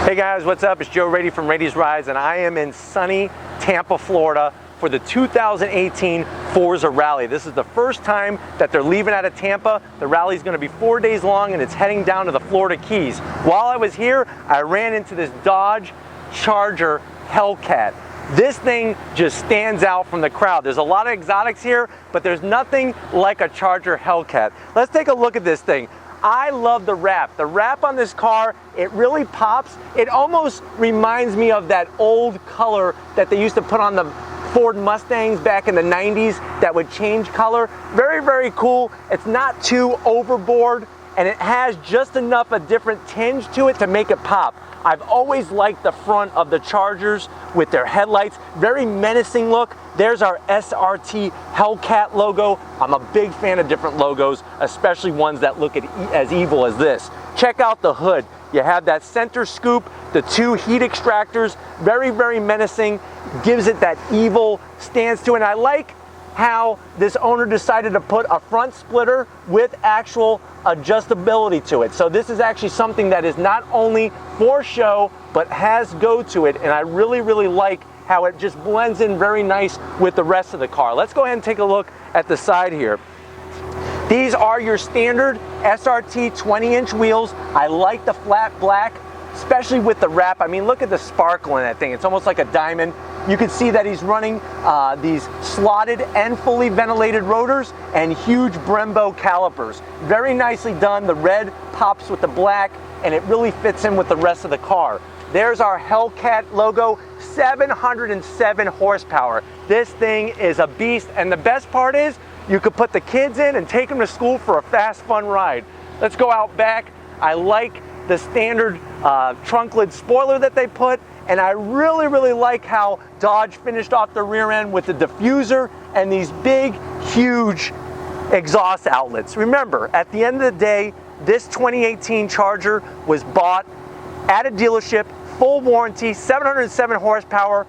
Hey guys, what's up? It's Joe Raiti from Raiti's Rides, and I am in sunny Tampa, Florida for the 2018 Forza Rally. This is the first time that they're leaving out of Tampa. The rally is going to be 4 days long and it's heading down to the Florida Keys. While I was here, I ran into this Dodge Charger Hellcat. This thing just stands out from the crowd. There's a lot of exotics here, but there's nothing like a Charger Hellcat. Let's take a look at this thing. I love the wrap. The wrap on this car, it really pops. It almost reminds me of that old color that they used to put on the Ford Mustangs back in the 90s that would change color. Very, very cool. It's not too overboard, and it has just enough a different tinge to it to make it pop. I've always liked the front of the Chargers with their headlights. Very menacing look. There's our SRT Hellcat logo. I'm a big fan of different logos, especially ones that look as evil as this. Check out the hood. You have that center scoop, the two heat extractors, very, very menacing. Gives it that evil stance to it. And I like how this owner decided to put a front splitter with actual adjustability to it. So this is actually something that is not only for show, but has go to it. And I really, really like how it just blends in very nice with the rest of the car. Let's go ahead and take a look at the side here. These are your standard SRT 20-inch wheels. I like the flat black, especially with the wrap. I mean, look at the sparkle in that thing. It's almost like a diamond. You can see that he's running these slotted and fully ventilated rotors and huge Brembo calipers. Very nicely done. The red pops with the black, and it really fits in with the rest of the car. There's our Hellcat logo, 707 horsepower. This thing is a beast, and the best part is you could put the kids in and take them to school for a fast, fun ride. Let's go out back. I like the standard trunk lid spoiler that they put, and I really, really like how Dodge finished off the rear end with the diffuser and these big, huge exhaust outlets. Remember, at the end of the day, this 2018 Charger was bought at a dealership, full warranty, 707 horsepower.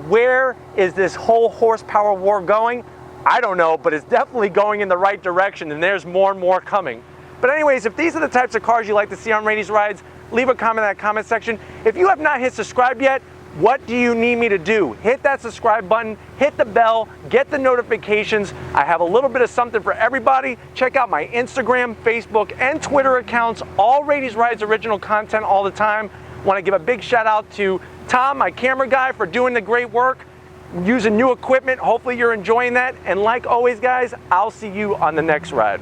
Where is this whole horsepower war going? I don't know, but it's definitely going in the right direction, and there's more and more coming. But anyways, if these are the types of cars you like to see on Raiti's Rides, leave a comment in that comment section. If you have not hit subscribe yet, what do you need me to do? Hit that subscribe button, hit the bell, get the notifications. I have a little bit of something for everybody. Check out my Instagram, Facebook, and Twitter accounts. All Raiti's Rides original content all the time. Want to give a big shout out to Tom, my camera guy, for doing the great work, using new equipment. Hopefully you're enjoying that. And like always, guys, I'll see you on the next ride.